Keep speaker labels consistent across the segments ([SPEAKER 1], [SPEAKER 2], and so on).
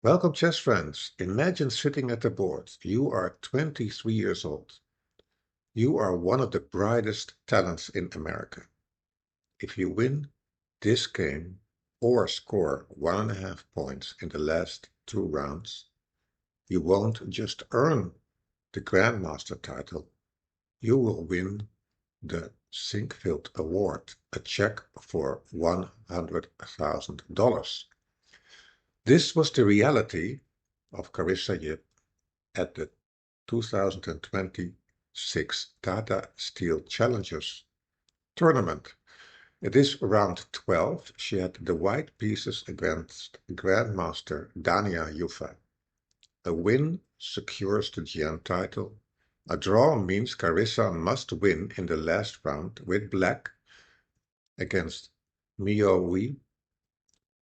[SPEAKER 1] Welcome, chess friends. Imagine sitting at the board. You are 23 years old. You are one of the brightest talents in America. If you win this game or score 1.5 points in the last 2 rounds, you won't just earn the Grandmaster title, you will win the Sinkfield Award, a check for $100,000. This was the reality of Carissa Yip at the 2026 Tata Steel Challengers tournament. It is round 12. She had the white pieces against Grandmaster Danya Yuffa. A win secures the GM title. A draw means Carissa must win in the last round with black against Miyowi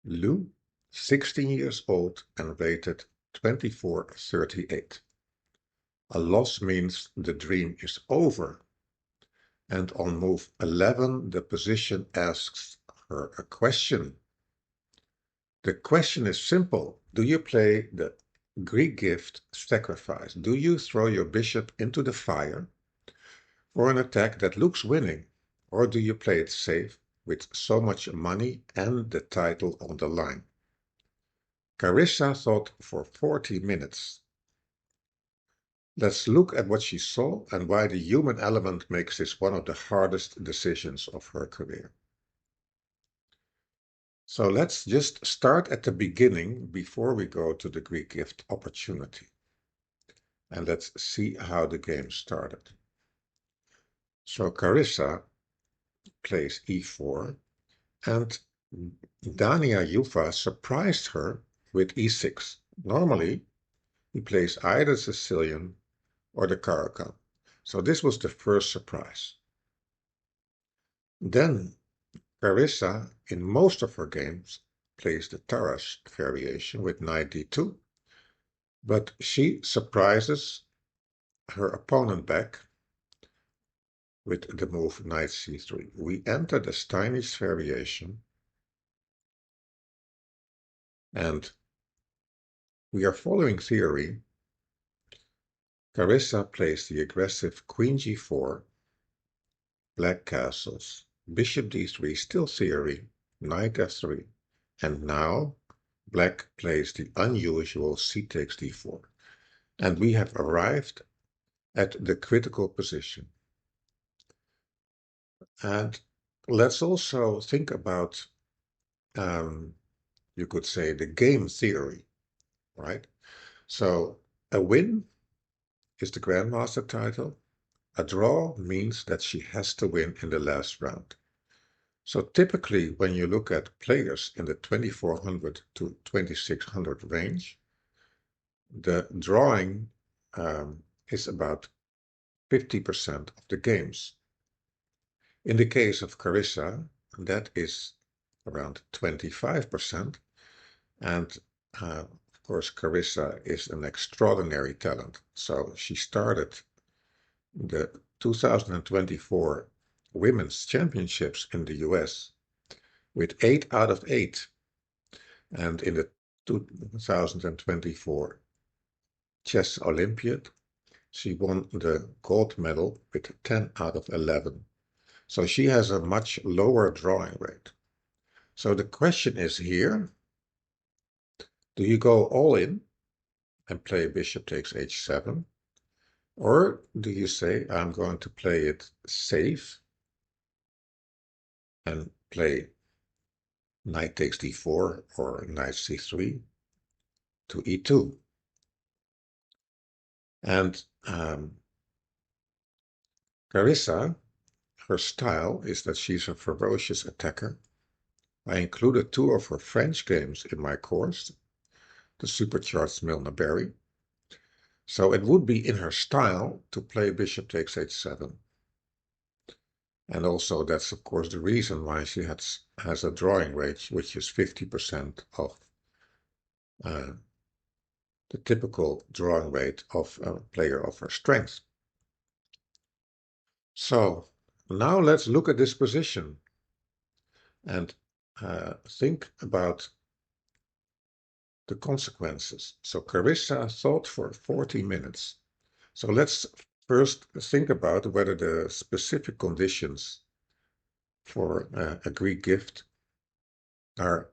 [SPEAKER 1] Lu, 16 years old and rated 2438. A loss means the dream is over. And on move 11, the position asks her a question. The question is simple. Do you play the Greek gift sacrifice? Do you throw your bishop into the fire for an attack that looks winning? Or do you play it safe with so much money and the title on the line? Carissa thought for 40 minutes. Let's look at what she saw and why the human element makes this one of the hardest decisions of her career. So let's just start at the beginning before we go to the Greek gift opportunity. And let's see how the game started. So Carissa plays e4, and Danya Yuffa surprised her with e6. Normally, he plays either Sicilian or the Caracal. So this was the first surprise. Then Carissa, in most of her games, plays the Tarrasch variation with knight d2, but she surprises her opponent back with the move knight c3. We enter the Steinitz variation, and we are following theory. Carissa plays the aggressive queen g4, black castles, bishop d3, still theory, knight f3, and now black plays the unusual c takes d4. And we have arrived at the critical position. And let's also think about, you could say, the game theory, right? So a win is the Grandmaster title. A draw means that she has to win in the last round. So typically, when you look at players in the 2400 to 2600 range, the drawing is about 50% of the games. In the case of Carissa, that is around 25%. And of course, Carissa is an extraordinary talent. So she started the 2024 Women's Championships in the US with 8 out of 8. And in the 2024 Chess Olympiad, she won the gold medal with 10 out of 11. So she has a much lower drawing rate. So the question is here, do you go all in and play bishop takes h7? Or do you say, I'm going to play it safe and play knight takes d4 or knight c3 to e2? And Carissa, her style is that she's a ferocious attacker. I included 2 of her French games in my course, the supercharged Milner Berry. So it would be in her style to play bishop takes h7. And also that's of course the reason why she has a drawing rate which is 50% of the typical drawing rate of a player of her strength. So now let's look at this position and think about the consequences. So Carissa thought for 40 minutes. So let's first think about whether the specific conditions for a Greek gift are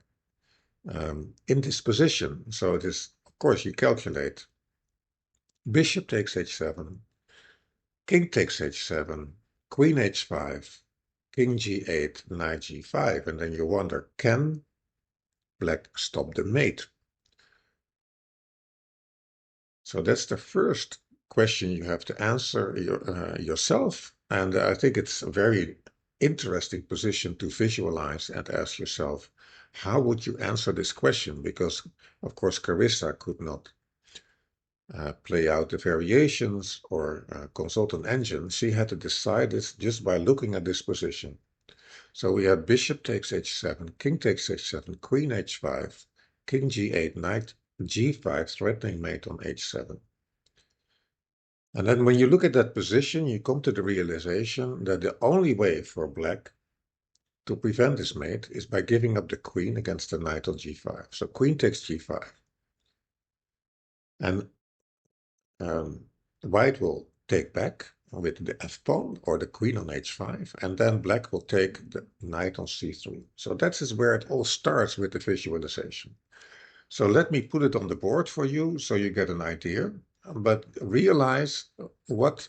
[SPEAKER 1] in this position. So it is, of course, you calculate. Bishop takes h7, king takes h7, queen h5, king g8, knight g5, and then you wonder, can black stop the mate? So that's the first question you have to answer yourself, and I think it's a very interesting position to visualize and ask yourself, how would you answer this question? Because, of course, Carissa could not play out the variations or consult an engine. She had to decide this just by looking at this position. So we have bishop takes h7, king takes h7, queen h5, king g8, knight g5, threatening mate on h7. And then when you look at that position, you come to the realization that the only way for black to prevent this mate is by giving up the queen against the knight on g5. So queen takes g5. And white will take back with the f-pawn or the queen on h5, and then black will take the knight on c3. So that is where it all starts with the visualization. So let me put it on the board for you so you get an idea, but realize what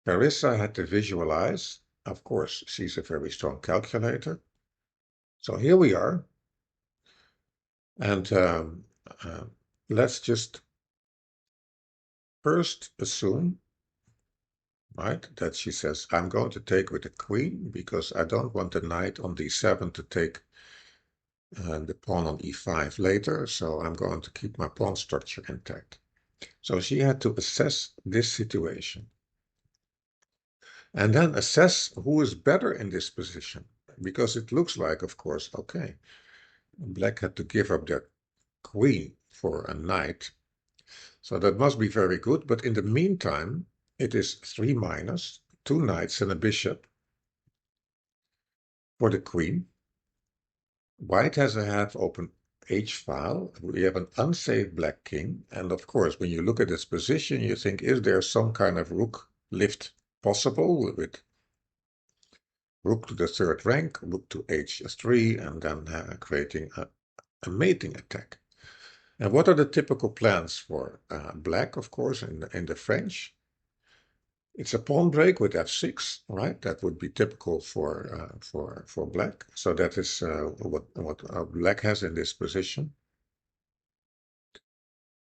[SPEAKER 1] Carissa had to visualize. Of course, she's a very strong calculator. So here we are, and let's just first assume, right, that she says, I'm going to take with the queen because I don't want the knight on d7 to take the pawn on e5 later, so I'm going to keep my pawn structure intact. So she had to assess this situation. And then assess who is better in this position, because it looks like, of course, okay, black had to give up their queen for a knight, so that must be very good, but in the meantime, it is 3 minus, 2 knights and a bishop for the queen. White has a half-open h-file. We have an unsafe black king, and of course, when you look at this position, you think, is there some kind of rook lift possible with rook to the third rank, rook to h3, and then creating a mating attack? And what are the typical plans for black, of course, in the French? It's a pawn break with f6, right? That would be typical for black. So that is what black has in this position.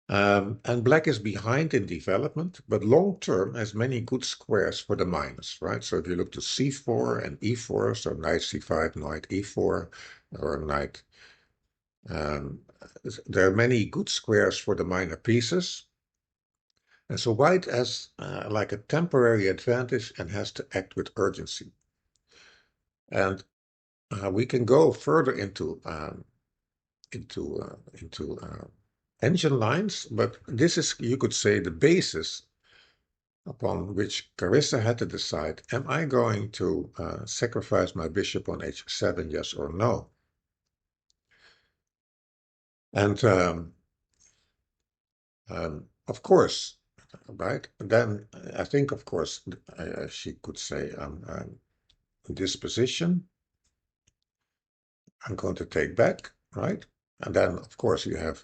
[SPEAKER 1] And black is behind in development, but long term has many good squares for the minus, right? So if you look to c4 and e4, so knight c5, knight e4, or knight, there are many good squares for the minor pieces. And so white has like a temporary advantage and has to act with urgency. And we can go further into engine lines, but this is, you could say, the basis upon which Carissa had to decide, am I going to sacrifice my bishop on h7, yes or no? And of course, right, then I think, of course, she could say, in this position, I'm going to take back, right? And then, of course, you have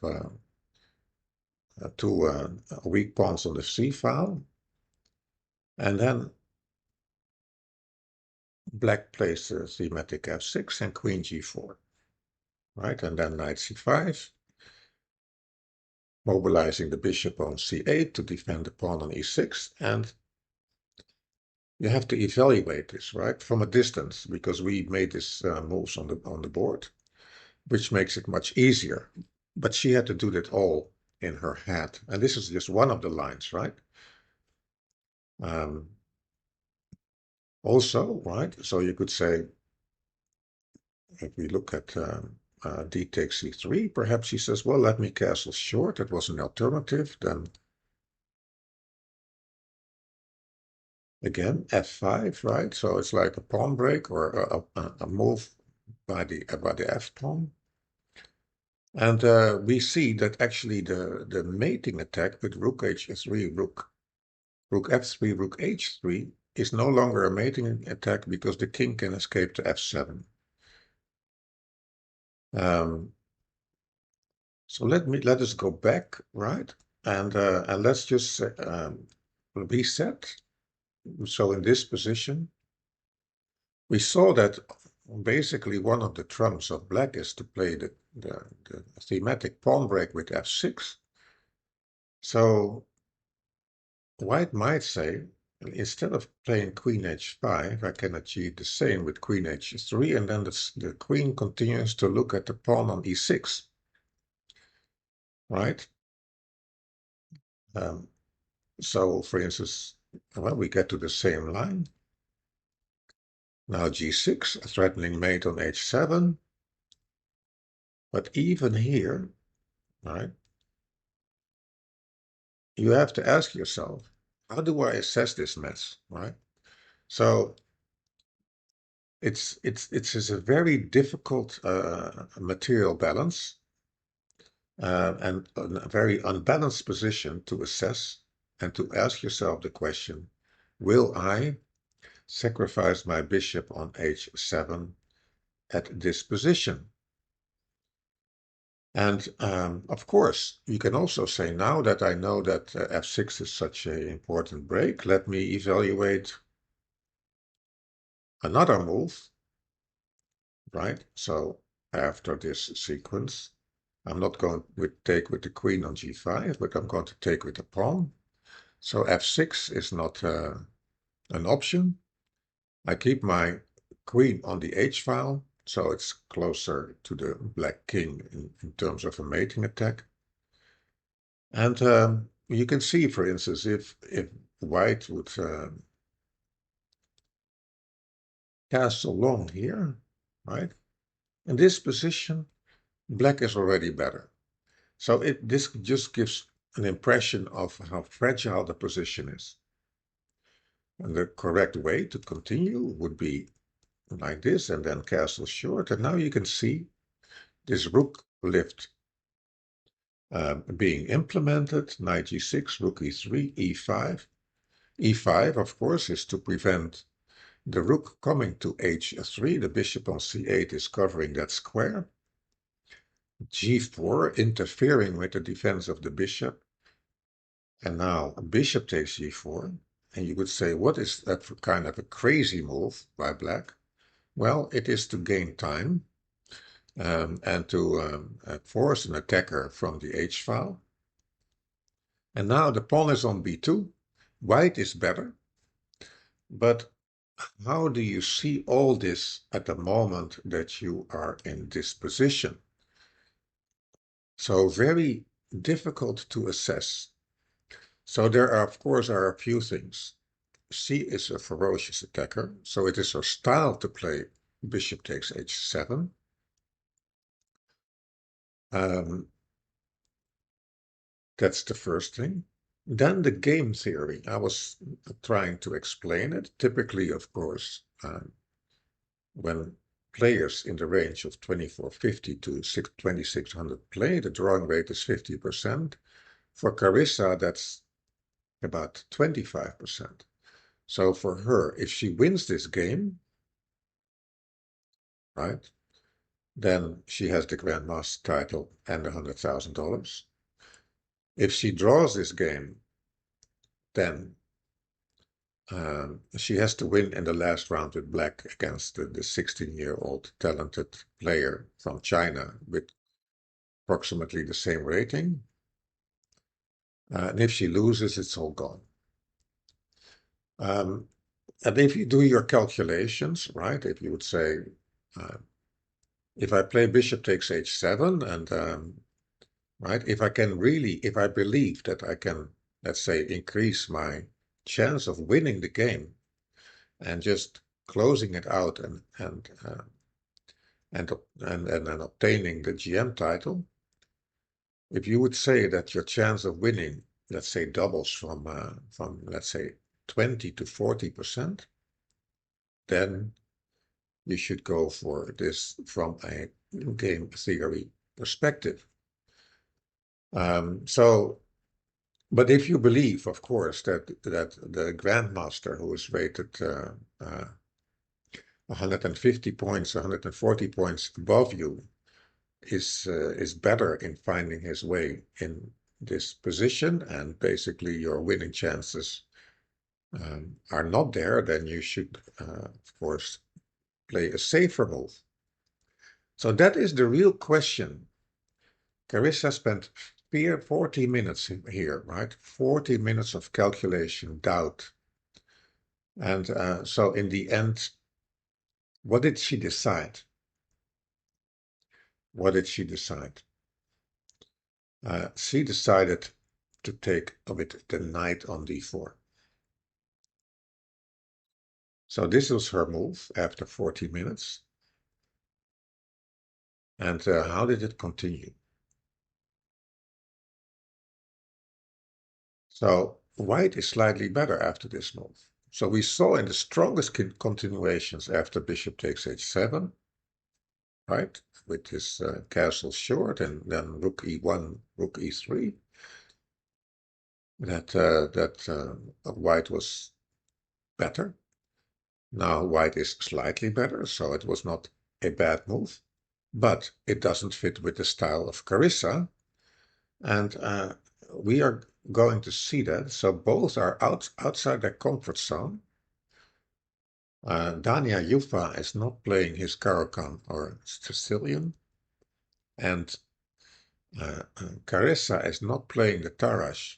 [SPEAKER 1] two weak pawns on the c file. And then black plays the thematic f6 and queen g4, right? And then knight c5, mobilizing the bishop on c8 to defend the pawn on e6. And you have to evaluate this, right, from a distance, because we made these moves on the board, which makes it much easier. But she had to do that all in her head. And this is just one of the lines, right? Also, right, so you could say, if we look at d takes c3, perhaps she says, well, let me castle short. That was an alternative. Then again, f5, right? So it's like a pawn break or a move by the f-pawn. And we see that actually the mating attack with rook h3, rook f3, rook h3 is no longer a mating attack because the king can escape to f7. So let us go back, right? And let's just reset. So in this position, we saw that basically one of the trumps of black is to play the thematic pawn break with f6. So white might say, instead of playing queen h5, I can achieve the same with queen h3, and then the queen continues to look at the pawn on e6, right? So, for instance, well, we get to the same line. Now g6, a threatening mate on h7. But even here, right, you have to ask yourself, how do I assess this mess, right? So it's a very difficult material balance and a very unbalanced position to assess and to ask yourself the question, will I sacrifice my bishop on h7 at this position? And of course, you can also say, now that I know that f6 is such an important break, let me evaluate another move, right? So after this sequence, I'm not going to take with the queen on g5, but I'm going to take with the pawn. So f6 is not an option. I keep my queen on the h-file, so it's closer to the black king in terms of a mating attack. And you can see, for instance, if white would castle long here, right? In this position, black is already better. So this just gives an impression of how fragile the position is. And the correct way to continue would be like this, and then castle short. And now you can see this rook lift being implemented, knight g6, rook e3, e5. e5, of course, is to prevent the rook coming to h3. The bishop on c8 is covering that square. g4, interfering with the defense of the bishop. And now bishop takes g4. And you would say, what is that for kind of a crazy move by black? Well, it is to gain time and to force an attacker from the h-file. And now the pawn is on b2. White is better. But how do you see all this at the moment that you are in this position? So very difficult to assess. So there are, of course, a few things. C is a ferocious attacker, so it is her style to play bishop takes h7. That's the first thing. Then the game theory. I was trying to explain it. Typically, of course, when players in the range of 2450 to 2600 play, the drawing rate is 50%. For Carissa, that's about 25%. So for her, if she wins this game, right, then she has the Grandmaster title and $100,000. If she draws this game, then she has to win in the last round with black against the 16-year-old talented player from China with approximately the same rating. And if she loses, it's all gone. And if you do your calculations, right, if you would say, if I play bishop takes h7 and, right, if I believe that I can, let's say, increase my chance of winning the game and just closing it out and obtaining the GM title, if you would say that your chance of winning, let's say, doubles from let's say 20 to 40%, then you should go for this from a game theory perspective. But if you believe, of course, that the Grandmaster, who is rated 150 points, 140 points above you, is better in finding his way in this position, and basically your winning chances are not there, then you should, of course, play a safer move. So that is the real question. Carissa spent 40 minutes here, right? 40 minutes of calculation, doubt. And so in the end, what did she decide? What did she decide? She decided to take with the knight on d4. So this was her move after 40 minutes. And how did it continue? So white is slightly better after this move. So we saw in the strongest continuations after bishop takes h7, right, with his castle short, and then rook e1, rook e3, that white was better. Now white is slightly better, so it was not a bad move, but it doesn't fit with the style of Carissa, and we are going to see that. So both are outside their comfort zone. Danya Yuffa is not playing his Caro-Kann or Sicilian, and Carissa is not playing the Tarrasch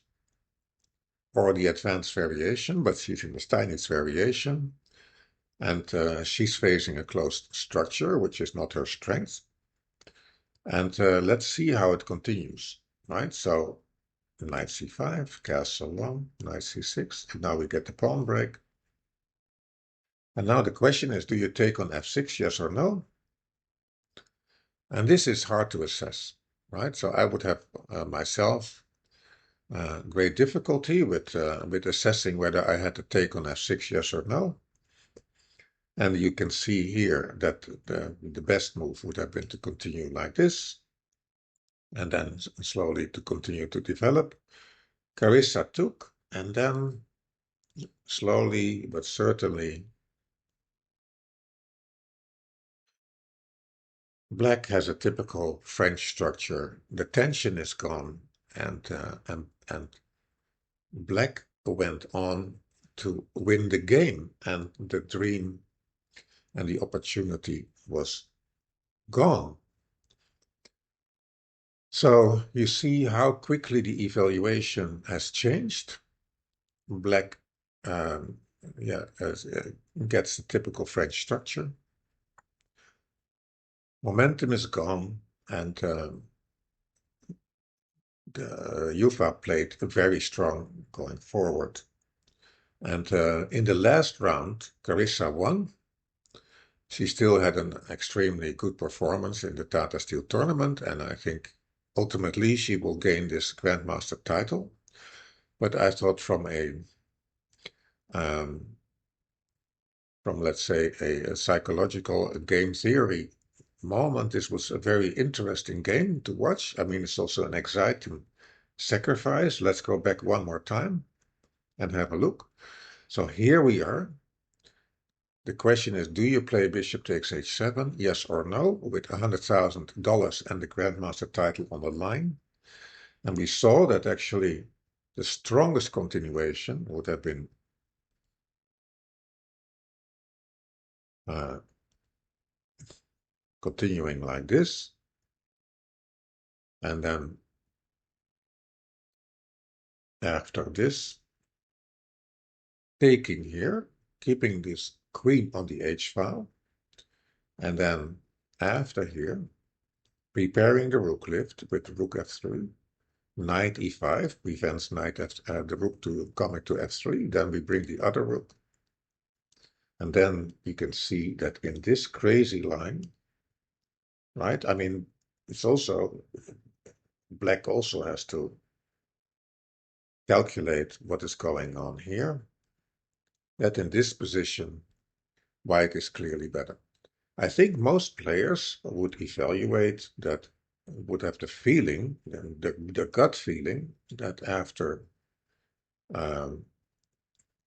[SPEAKER 1] or the advanced variation, but she's in the Steinitz variation, and she's facing a closed structure, which is not her strength. And let's see how it continues, right? So knight c5, castle 1, knight c6, and now we get the pawn break. And now the question is, do you take on f6, yes or no? And this is hard to assess, right? So I would have myself great difficulty with assessing whether I had to take on f6, yes or no. And you can see here that the best move would have been to continue like this, and then slowly to continue to develop. Carissa took, and then slowly but certainly black has a typical French structure. The tension is gone, and black went on to win the game, and the dream and the opportunity was gone. So you see how quickly the evaluation has changed. Black gets the typical French structure. Momentum is gone, and Yuffa played very strong going forward. And in the last round, Carissa won. She still had an extremely good performance in the Tata Steel tournament, and I think ultimately she will gain this Grandmaster title. But I thought from let's say a psychological game theory moment, this was a very interesting game to watch. I mean, it's also an exciting sacrifice. Let's go back one more time and have a look. So here we are. The question is, do you play bishop takes h7, yes or no, with $100,000 and the Grandmaster title on the line? And we saw that actually the strongest continuation would have been continuing like this, and then after this, taking here, keeping this queen on the h-file, and then after here, preparing the rook lift with rook f3, knight e5 prevents the rook to coming to f3, then we bring the other rook. And then you can see that in this crazy line, right? I mean, it's also, black also has to calculate what is going on here, that in this position, white is clearly better. I think most players would evaluate that would have the feeling, the gut feeling, that after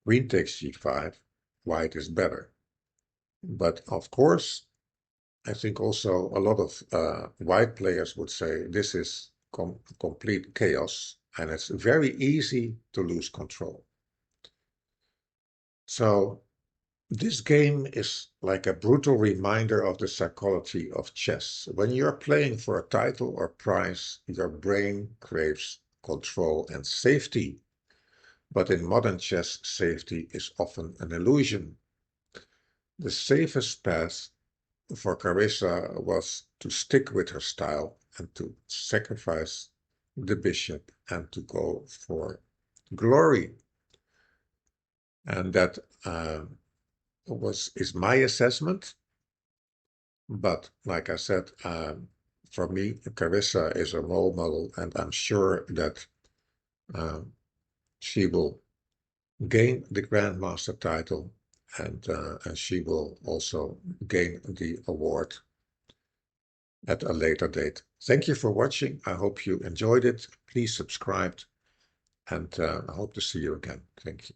[SPEAKER 1] queen takes g5, white is better. But of course, I think also a lot of white players would say this is complete chaos, and it's very easy to lose control. So this game is like a brutal reminder of the psychology of chess. When you're playing for a title or prize, your brain craves control and safety. But in modern chess, safety is often an illusion. The safest path for Carissa was to stick with her style and to sacrifice the bishop and to go for glory. And that is my assessment. But like I said, for me, Carissa is a role model, and I'm sure that she will gain the Grandmaster title, and she will also gain the award at a later date. Thank you for watching. I hope you enjoyed it. Please subscribe, and I hope to see you again. Thank you.